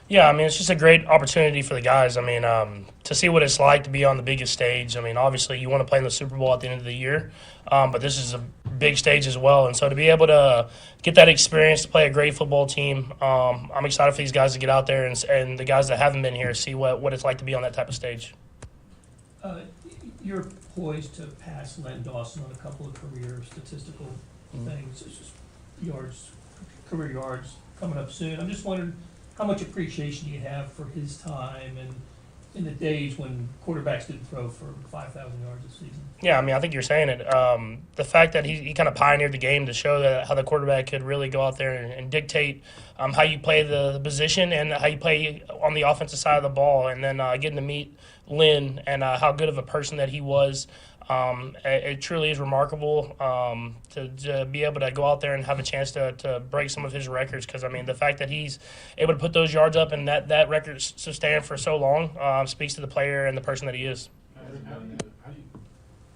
Yeah, I mean, it's just a great opportunity for the guys. I mean, to see what it's like to be on the biggest stage. I mean, obviously, you want to play in the Super Bowl at the end of the year, but this is a big stage as well. And so to be able to get that experience to play a great football team, I'm excited for these guys to get out there and the guys that haven't been here see what it's like to be on that type of stage. Uh, You're poised to pass Len Dawson on a couple of career statistical things, it's just yards, career yards coming up soon. I'm just wondering how much appreciation you have for his time and in the days when quarterbacks didn't throw for 5,000 yards a season. Yeah, I mean, I think you're saying it. The fact that he kind of pioneered the game to show that how the quarterback could really go out there and dictate how you play the position and how you play on the offensive side of the ball, and then getting to meet Lynn and how good of a person that he was. It truly is remarkable to be able to go out there and have a chance to break some of his records, because, I mean, the fact that he's able to put those yards up and that record sustained for so long speaks to the player and the person that he is.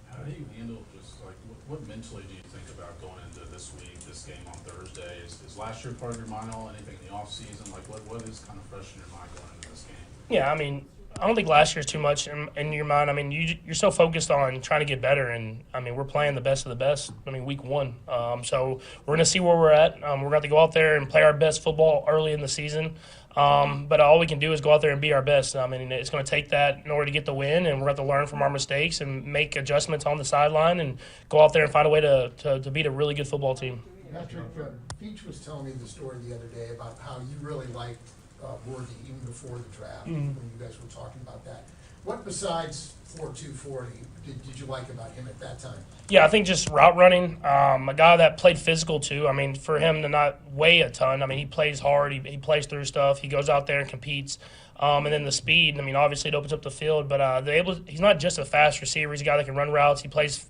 How do you handle just like what mentally do you think about going into this week, this game on Thursday? Is last year part of your mind all anything in the off season? Like what is kind of fresh in your mind going into this game? Yeah, I mean, I don't think last year's too much in your mind. I mean, you're so focused on trying to get better, and I mean, we're playing the best of the best. I mean, week one, so we're gonna see where we're at. We're gonna have to go out there and play our best football early in the season. But all we can do is go out there and be our best. I mean, it's going to take that in order to get the win, and we're going to have to learn from our mistakes and make adjustments on the sideline and go out there and find a way to beat a really good football team. Patrick, Veach was telling me the story the other day about how you really liked Worthy even before the draft, when you guys were talking about that. What besides 4.240 did you like about him at that time? Yeah, I think just route running. A guy that played physical too. I mean, for him to not weigh a ton. I mean, he plays hard. He plays through stuff. He goes out there and competes. And then the speed. I mean, obviously it opens up the field. But he's not just a fast receiver. He's a guy that can run routes. He plays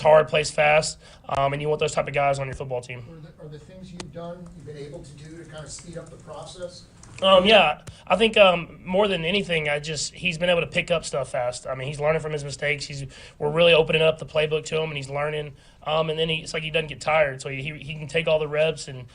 hard, plays fast. And you want those type of guys on your football team. Are the things you've been able to do to kind of speed up the process? Yeah, I think more than anything, he's been able to pick up stuff fast. I mean, he's learning from his mistakes. We're really opening up the playbook to him, and he's learning. And then it's like he doesn't get tired, so he can take all the reps, and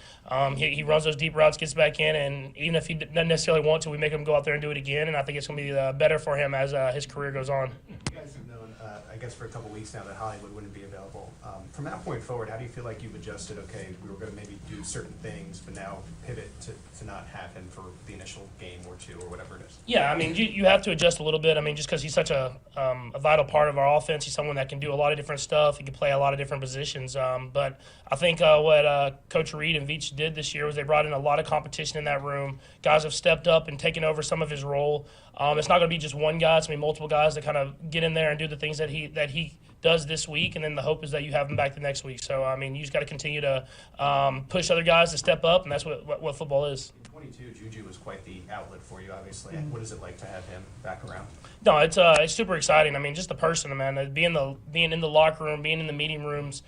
he runs those deep routes, gets back in, and even if he doesn't necessarily want to, we make him go out there and do it again. And I think it's going to be better for him as his career goes on. You guys have known, I guess, for a couple weeks now that Hollywood wouldn't be available. From that point forward, how do you feel like you've adjusted? Okay, we were going to maybe do certain things, but now pivot to not have him for the initial game or two or whatever it is. Yeah, I mean, you have to adjust a little bit. I mean, just because he's such a vital part of our offense, he's someone that can do a lot of different stuff. He can play a lot of different positions. But I think what Coach Reed and Veach did this year was they brought in a lot of competition in that room. Guys have stepped up and taken over some of his role. It's not going to be just one guy. It's going to be multiple guys that kind of get in there and do the things that he does this week, and then the hope is that you have him back the next week. So, I mean, you just got to continue to push other guys to step up, and that's what football is. In 22, JuJu was quite the outlet for you, obviously. What is it like to have him back around? No, it's super exciting. I mean, just the person, man. Being in the locker room, being in the meeting rooms,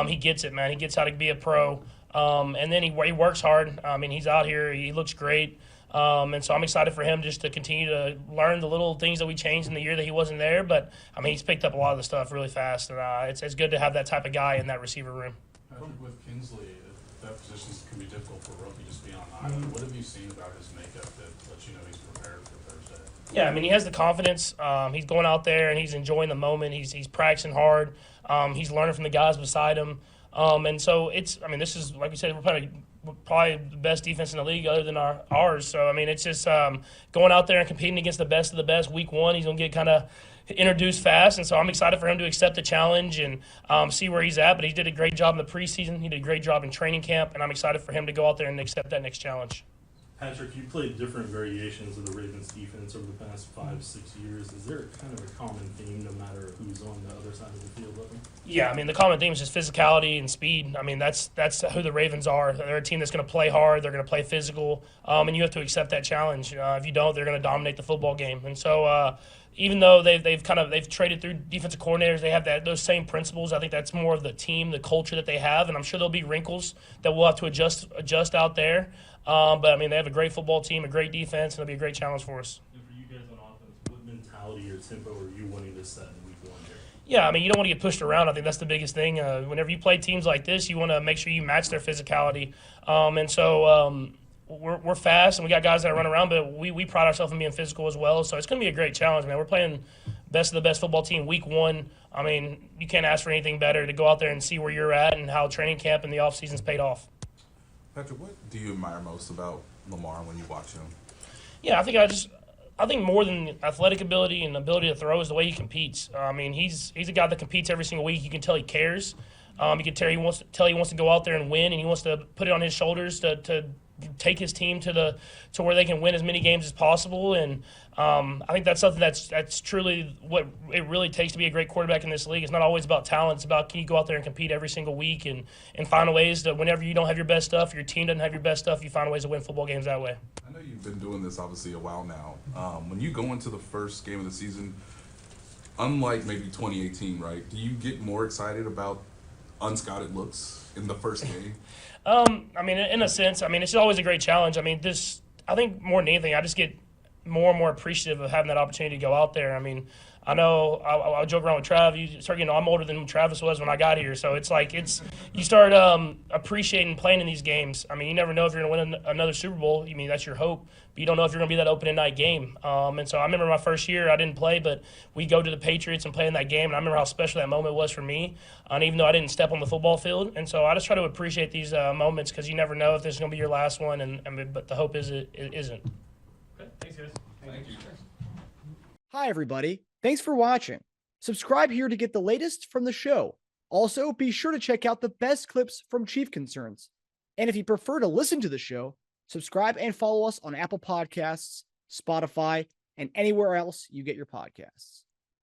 he gets it, man. He gets how to be a pro, and then he works hard. I mean, he's out here. He looks great. And so I'm excited for him just to continue to learn the little things that we changed in the year that he wasn't there. But, I mean, he's picked up a lot of the stuff really fast, and it's good to have that type of guy in that receiver room. Patrick, with Kingsley, that position can be difficult for a rookie just being on an island. What have you seen about his makeup that lets you know he's prepared for Thursday? Yeah, I mean, he has the confidence. He's going out there, and he's enjoying the moment. He's practicing hard. He's learning from the guys beside him. And so this is, like we said, we're playing probably the best defense in the league other than ours. So, I mean, it's just going out there and competing against the best of the best. Week one, he's going to get kind of introduced fast. And so I'm excited for him to accept the challenge and see where he's at. But he did a great job in the preseason. He did a great job in training camp. And I'm excited for him to go out there and accept that next challenge. Patrick, you played different variations of the Ravens defense over the past 5-6 years. Is there kind of a common theme no matter who's on the other side of the field with them? Yeah, I mean, the common theme is just physicality and speed. I mean, that's who the Ravens are. They're a team that's going to play hard. They're going to play physical, and you have to accept that challenge. If you don't, they're going to dominate the football game. And so even though they've traded through defensive coordinators, they have those same principles. I think that's more of the team, the culture that they have, and I'm sure there'll be wrinkles that we'll have to adjust out there. But, I mean, they have a great football team, a great defense, and it'll be a great challenge for us. And for you guys on offense, what mentality or tempo are you wanting to set in week one here? Yeah, I mean, you don't want to get pushed around. I think that's the biggest thing. Whenever you play teams like this, you want to make sure you match their physicality. And so we're fast and we got guys that run around, but we pride ourselves in being physical as well. So it's going to be a great challenge, man. We're playing best of the best football team week 1. I mean, you can't ask for anything better to go out there and see where you're at and how training camp and the off season's paid off. Patrick, what do you admire most about Lamar when you watch him? Yeah, I think more than athletic ability and ability to throw is the way he competes. I mean, he's a guy that competes every single week. You can tell he cares. You can tell he wants to go out there and win, and he wants to put it on his shoulders to take his team to where they can win as many games as possible. And I think that's something that's truly what it really takes to be a great quarterback in this league. It's not always about talent. It's about, can you go out there and compete every single week and find ways to, whenever you don't have your best stuff, your team doesn't have your best stuff, you find ways to win football games that way. I know you've been doing this obviously a while now. When you go into the first game of the season, unlike maybe 2018, right, do you get more excited about unscouted looks in the first game? I mean, in a sense, I mean, it's always a great challenge. I mean, I think more than anything, I just get more and more appreciative of having that opportunity to go out there. I mean, I know I joke around with Trav. You start getting, I'm older than Travis was when I got here, so it's like you start appreciating playing in these games. I mean, you never know if you're going to win another Super Bowl. I mean, that's your hope, but you don't know if you're going to be that opening night game. And so I remember my first year, I didn't play, but we go to the Patriots and play in that game, and I remember how special that moment was for me. And even though I didn't step on the football field, and so I just try to appreciate these moments because you never know if this is going to be your last one. But the hope is it isn't. Okay, thanks, guys. Thank you. Hi, everybody. Thanks for watching. Subscribe here to get the latest from the show. Also, be sure to check out the best clips from Chief Concerns. And if you prefer to listen to the show, subscribe and follow us on Apple Podcasts, Spotify, and anywhere else you get your podcasts.